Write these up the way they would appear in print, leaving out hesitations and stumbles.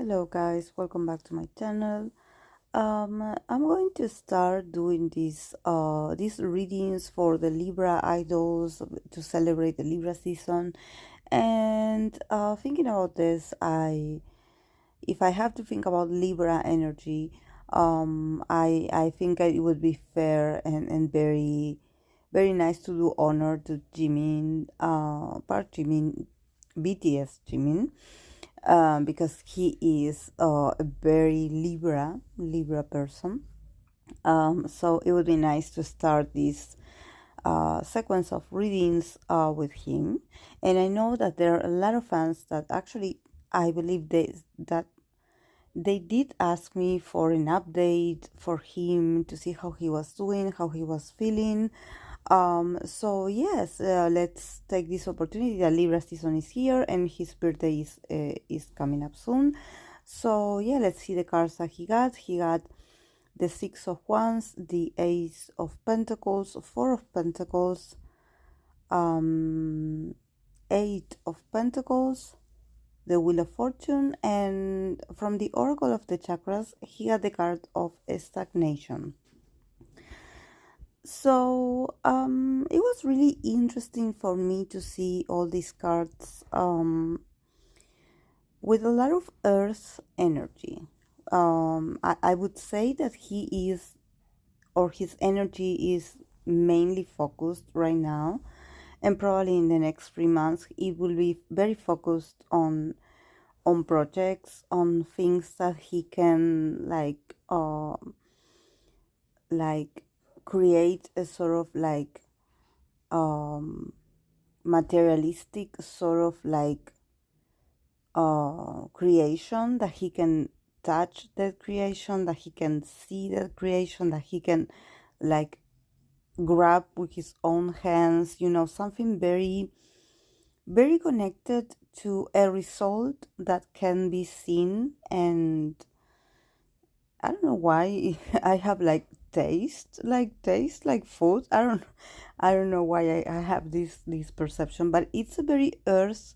Hello guys, welcome back to my channel. I'm going to start doing these readings for the Libra idols to celebrate the Libra season. And thinking about this, if I have to think about Libra energy, I think it would be fair and very nice to do honor to Jimin, part Jimin, BTS Jimin, because he is a very Libra person. So it would be nice to start this sequence of readings with him. And I know that there are a lot of fans that actually, I believe that they did ask me for an update for him to see how he was doing, how he was feeling. So yes, let's take this opportunity. The Libra season is here, and his birthday is coming up soon. So yeah, let's see the cards that he got. He got the Six of Wands, the Ace of Pentacles, Four of Pentacles, Eight of Pentacles, the Wheel of Fortune, and from the Oracle of the Chakras, he got the card of Stagnation. So it was really interesting for me to see all these cards with a lot of earth energy. I would say that he is, or his energy is mainly focused right now, and probably in the next 3 months it will be very focused on projects, on things that he can like create a sort of um materialistic sort of creation, that he can touch that creation, that he can see that creation, that he can like grab with his own hands, something very connected to a result that can be seen. And I don't know why I have taste like food. I don't know why I have this perception, but it's a very earth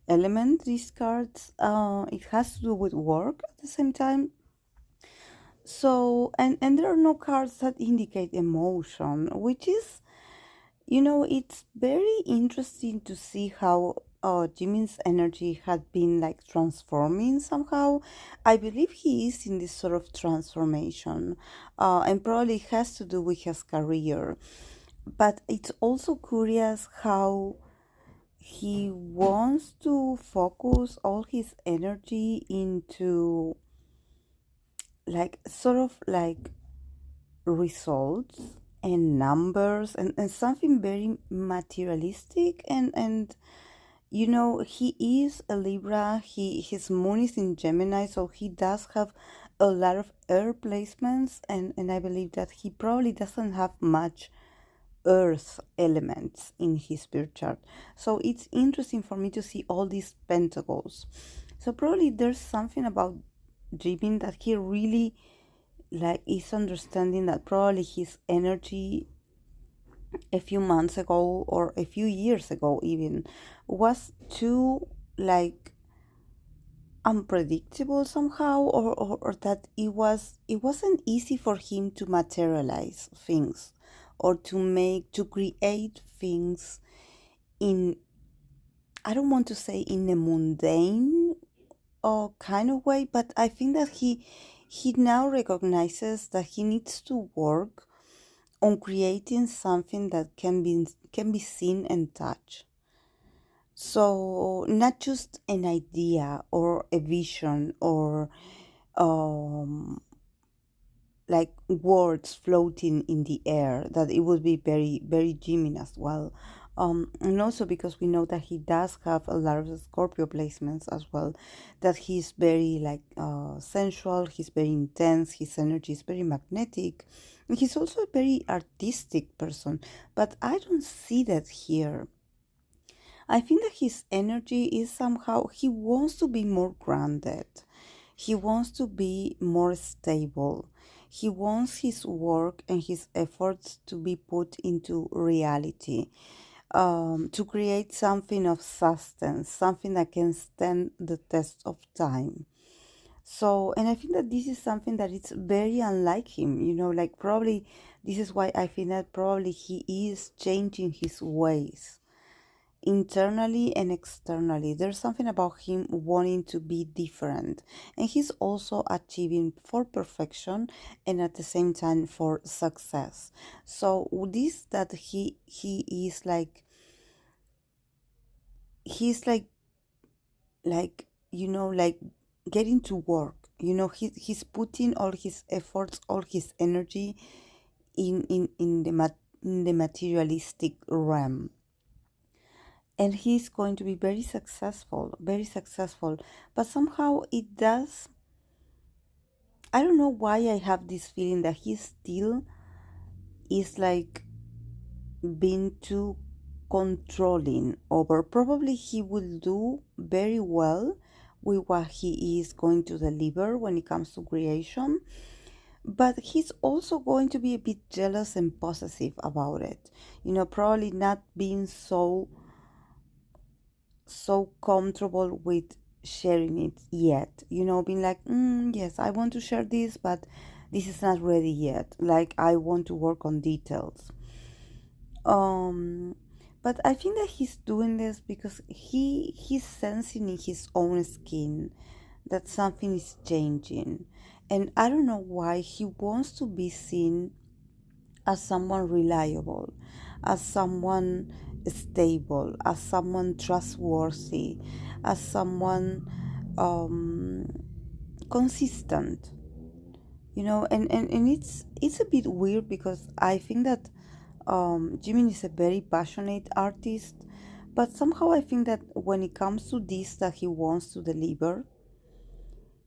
element, these cards. It has to do with work at the same time. So and there are no cards that indicate emotion, which is, it's very interesting to see how Jimin's energy had been like transforming somehow. I believe he is in this sort of transformation, and probably has to do with his career. But it's also curious how he wants to focus all his energy into like sort of like results and numbers, and something very materialistic. And he is a Libra. His moon is in Gemini, so he does have a lot of air placements, and I believe that he probably doesn't have much earth elements in his birth chart. So it's interesting for me to see all these pentacles. So probably there's something about Jimin that he really like is understanding that probably his energy a few months ago or a few years ago even was too like unpredictable somehow, or that it wasn't easy for him to materialize things, or to create things in, I don't want to say in a mundane kind of way, but I think that he now recognizes that he needs to work on creating something that can be seen and touched. So not just an idea or a vision or um, like words floating in the air, that it would be very very Jimin as well. And also because we know that he does have a lot of Scorpio placements as well, that he's very sensual, he's very intense, his energy is very magnetic, and he's also a very artistic person. But I don't see that here. I think that his energy is somehow, he wants to be more grounded. He wants to be more stable. He wants his work and his efforts to be put into reality, to create something of substance, something that can stand the test of time. So, and I think that this is something that it's very unlike him, like probably this is why I think that probably he is changing his ways internally and externally. There's something about him wanting to be different, and he's also achieving for perfection and at the same time for success. So this that he is he's like getting to work. He's putting all his efforts, all his energy in the materialistic realm, and he's going to be very successful, very successful. But somehow it does, I don't know why I have this feeling that he still is like being too controlling over. Probably he will do very well with what he is going to deliver when it comes to creation, but he's also going to be a bit jealous and possessive about it. Probably not being so comfortable with sharing it yet. Being like, yes, I want to share this, but this is not ready yet. Like, I want to work on details. Um, but I think that he's doing this because he's sensing in his own skin that something is changing. And I don't know why he wants to be seen as someone reliable, as someone stable, as someone trustworthy, as someone um, consistent. And it's a bit weird because I think that Jimin is a very passionate artist, but somehow I think that when it comes to this that he wants to deliver,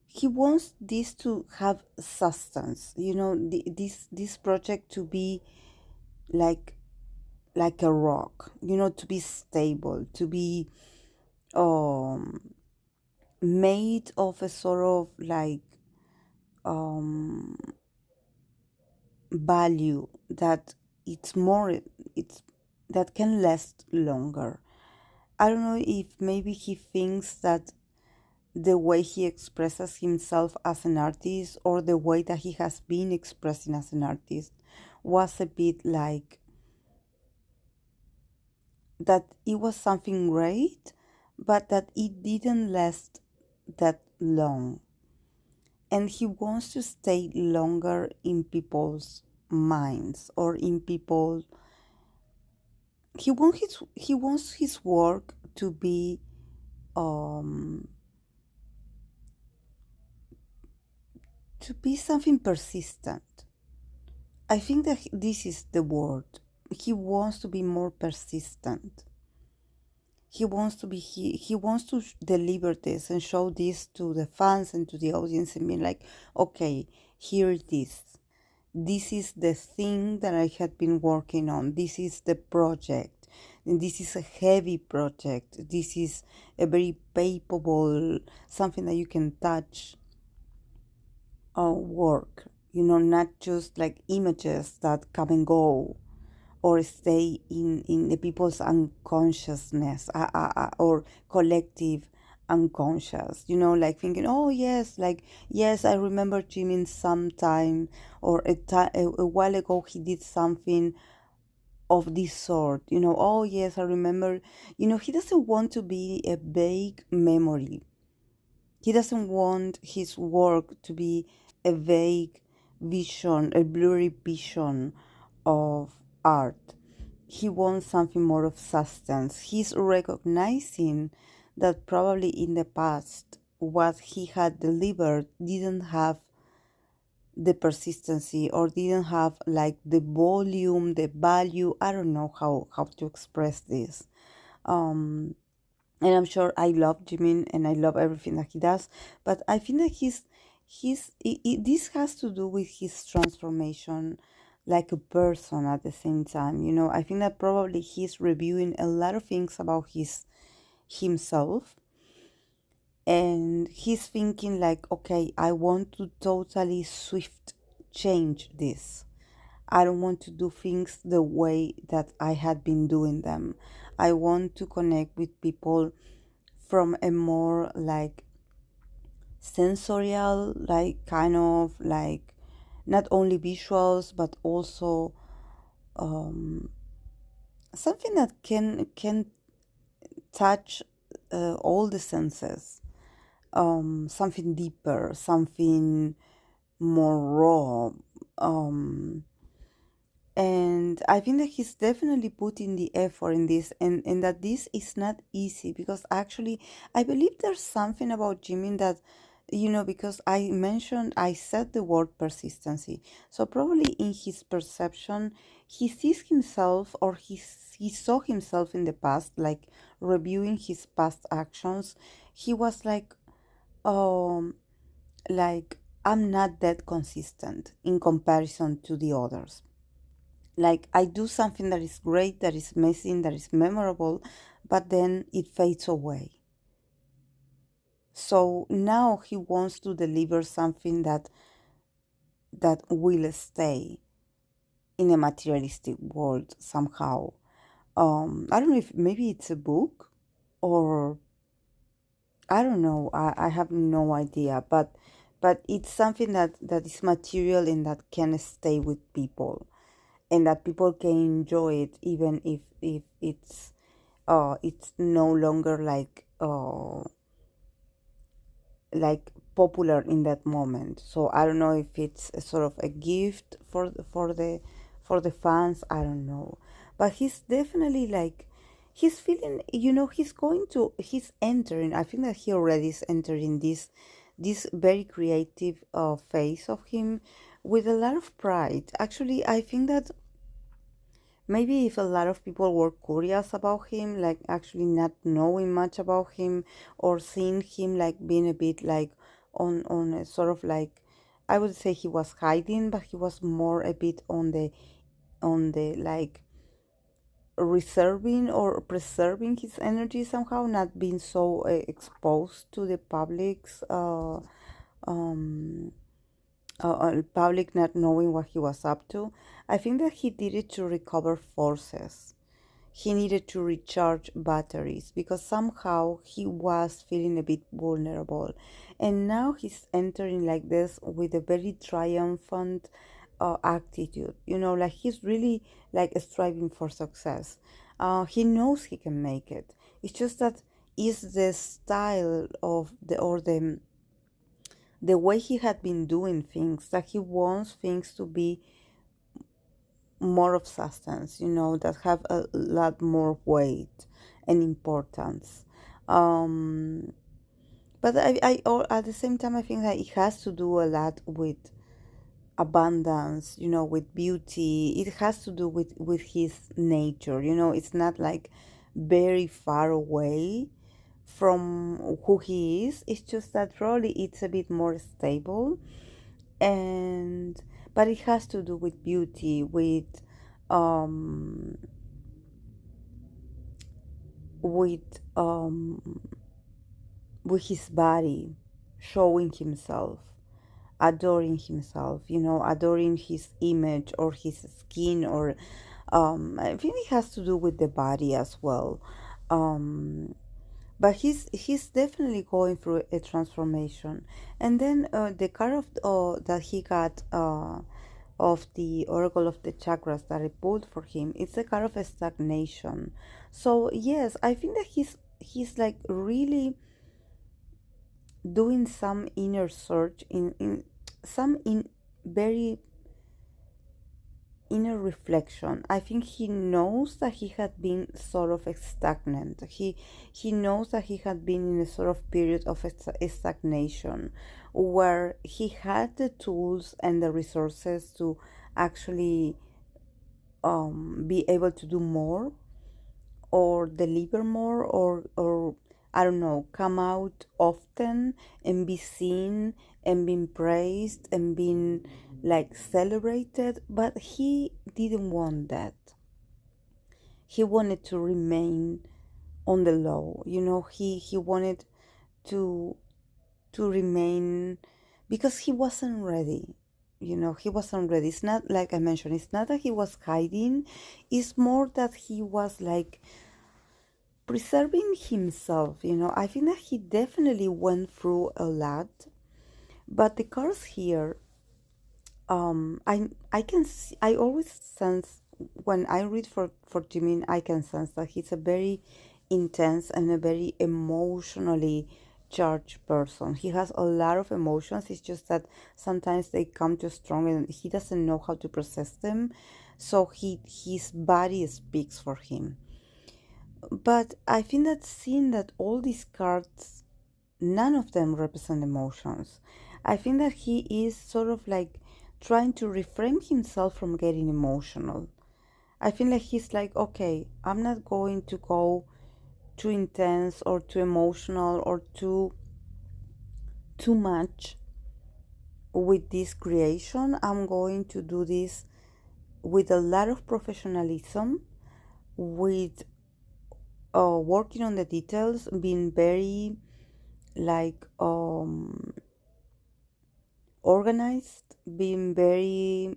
he wants this to have substance. This project to be like like a rock, to be stable, to be um, made of a sort of like um, value that it's more, it's that can last longer. I don't know if maybe he thinks that the way he expresses himself as an artist or the way that he has been expressing as an artist was a bit like that it was something great, but that it didn't last that long. And he wants to stay longer in people's minds or in people. He wants his work um to be something persistent. I think that this is the word. He wants to be more persistent. He wants to deliver this and show this to the fans and to the audience and be like, okay, here it is. This is the thing that I had been working on. This is the project. And this is a heavy project. This is a very palpable, something that you can touch work. Not just like images that come and go or stay in the people's unconsciousness or collective unconscious, like thinking, oh yes, like yes, I remember Jimin sometime or a while ago he did something of this sort, oh yes, I remember. He doesn't want to be a vague memory. He doesn't want his work to be a vague vision, a blurry vision of art. He wants something more of substance. He's recognizing that probably in the past, what he had delivered didn't have the persistency or didn't have like the volume, the value. I don't know how to express this. Um, and I'm sure I love Jimin and I love everything that he does, but I think that this has to do with his transformation like a person at the same time. I think that probably he's reviewing a lot of things about himself, and he's thinking like, okay, I want to totally swift change this. I don't want to do things the way that I had been doing them. I want to connect with people from a more like sensorial, like kind of like not only visuals but also um, something that can touch all the senses, something deeper, something more raw. Um, and I think that he's definitely putting the effort in this, and that this is not easy because actually I believe there's something about Jimin that, because I said the word persistency. So probably in his perception, he sees himself, or he saw himself in the past, like reviewing his past actions. He was um, like, I'm not that consistent in comparison to the others. Like, I do something that is great, that is amazing, that is memorable, but then it fades away. So now he wants to deliver something that will stay in a materialistic world somehow. I don't know if maybe it's a book, or I don't know. I have no idea, but it's something that is material and that can stay with people, and that people can enjoy it even if it's no longer like popular in that moment. So I don't know if it's a sort of a gift for the fans. I don't know, but he's definitely like, he's feeling, he's entering. I think that he already is entering this very creative phase of him with a lot of pride. Actually, I think that maybe if a lot of people were curious about him, like actually not knowing much about him, or seeing him like being a bit like on a sort of like, I would say he was hiding, but he was more a bit on the like reserving or preserving his energy somehow, not being so exposed to the um public not knowing what he was up to. I think that he did it to recover forces. He needed to recharge batteries because somehow he was feeling a bit vulnerable. And now he's entering like this with a very triumphant attitude. Like he's really like striving for success. He knows he can make it. It's just that is the style of the way he had been doing things, that he wants things to be more of substance, that have a lot more weight and importance. Um, but at the same time, I think that it has to do a lot with abundance, with beauty. It has to do with his nature. It's not like very far away from who he is. It's just that probably it's a bit more stable, and but it has to do with beauty, um with um with his body, showing himself, adoring himself, adoring his image or his skin, or I think it has to do with the body as well. But he's definitely going through a transformation. And then the card that he got of the oracle of the chakras that I pulled for him, it's a card of a stagnation. So yes, I think that he's like really doing some inner search, in some in very inner reflection. I think he knows that he had been sort of stagnant. He knows that he had been in a sort of period of stagnation, where he had the tools and the resources to actually be able to do more, or deliver more, or I don't know, come out often and be seen and being praised and being like celebrated, but he didn't want that. He wanted to remain on the low. He wanted to to remain, because he wasn't ready. He wasn't ready. It's not like I mentioned, it's not that he was hiding, it's more that he was like preserving himself. I think that he definitely went through a lot, But the cards here, I can see, I always sense when I read for Jimin, I can sense that he's a very intense and a very emotionally charged person. He has a lot of emotions. It's just that sometimes they come too strong and he doesn't know how to process them. So his body speaks for him. But I think that seeing that all these cards, none of them represent emotions. I think that he is sort of like trying to refrain himself from getting emotional. I feel like he's like, okay, I'm not going to go too intense or too emotional or too much with this creation. I'm going to do this with a lot of professionalism, with working on the details, being very like organized, being very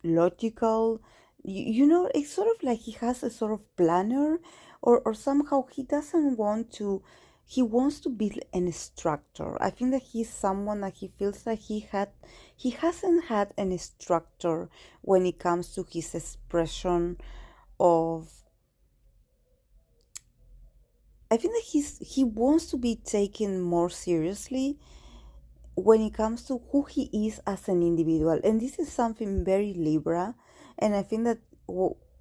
logical. You know, it's sort of like he has a sort of planner, or somehow he doesn't want to, he wants to be an instructor. I think that he's someone that he feels like he hasn't had an instructor when it comes to his expression of, I think that he wants to be taken more seriously when it comes to who he is as an individual. And this is something very Libra. And I think that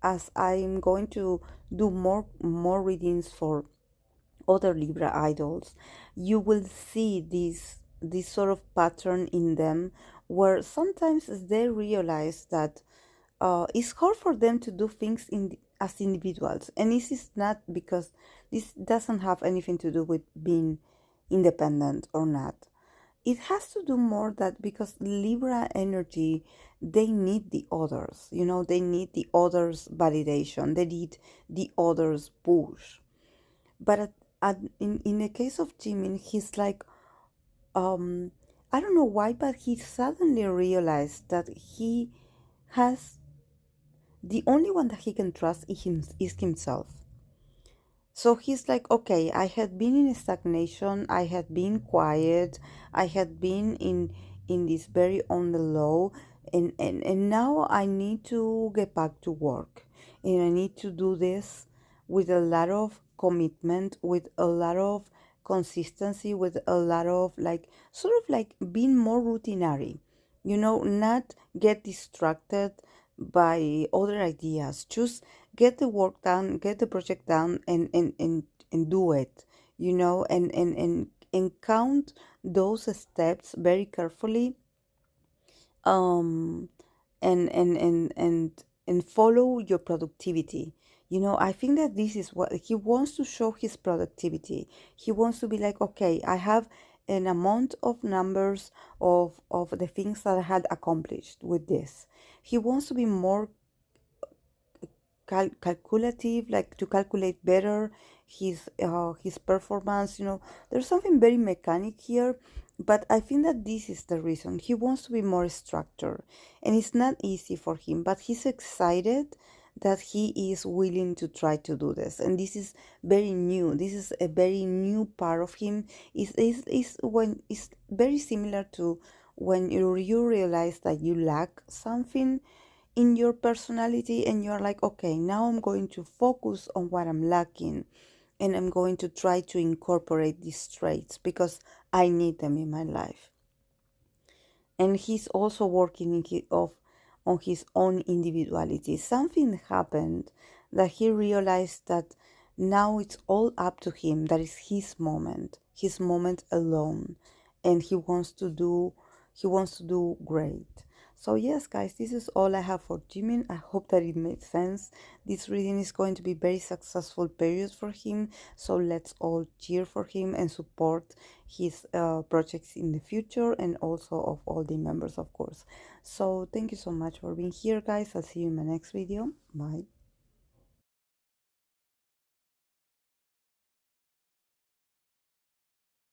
as I'm going to do more readings for other Libra idols, you will see this sort of pattern in them, where sometimes they realize that it's hard for them to do things as individuals. And this is not because this doesn't have anything to do with being independent or not. It has to do more that because Libra energy, they need the others, you know, they need the others validation, they need the others push. But in the case of Jimin, he's like, um I don't know why, but he suddenly realized that he has, the only one that he can trust is himself. So he's like, okay, I had been in stagnation, I had been quiet, I had been in this very on the low, and now I need to get back to work. And I need to do this with a lot of commitment, with a lot of consistency, with a lot of like sort of like being more routinary, you know, not get distracted by other ideas. Just get the work done, get the project done, and do it, you know, and count those steps very carefully, um and follow your productivity. You know, I think that this is what he wants to show, his productivity. He wants to be like, okay, I have an amount of numbers of the things that I had accomplished with this. He wants to be more calculative, like to calculate better his performance. You know, there's something very mechanic here, but I think that this is the reason he wants to be more structured, and it's not easy for him. But he's excited that he is willing to try to do this, and this is very new. This is a very new part of him. Is when it's very similar to when you realize that you lack something in your personality and you're like, okay, now I'm going to focus on what I'm lacking and I'm going to try to incorporate these traits because I need them in my life. And he's also working on his own individuality. Something happened that he realized that now it's all up to him. That is his moment alone, and he wants to do great. So yes, guys, this is all I have for Jimin. I hope that it made sense. This reading is going to be very successful period for him. So let's all cheer for him and support his projects in the future, and also of all the members, of course. So thank you so much for being here, guys. I'll see you in my next video. Bye.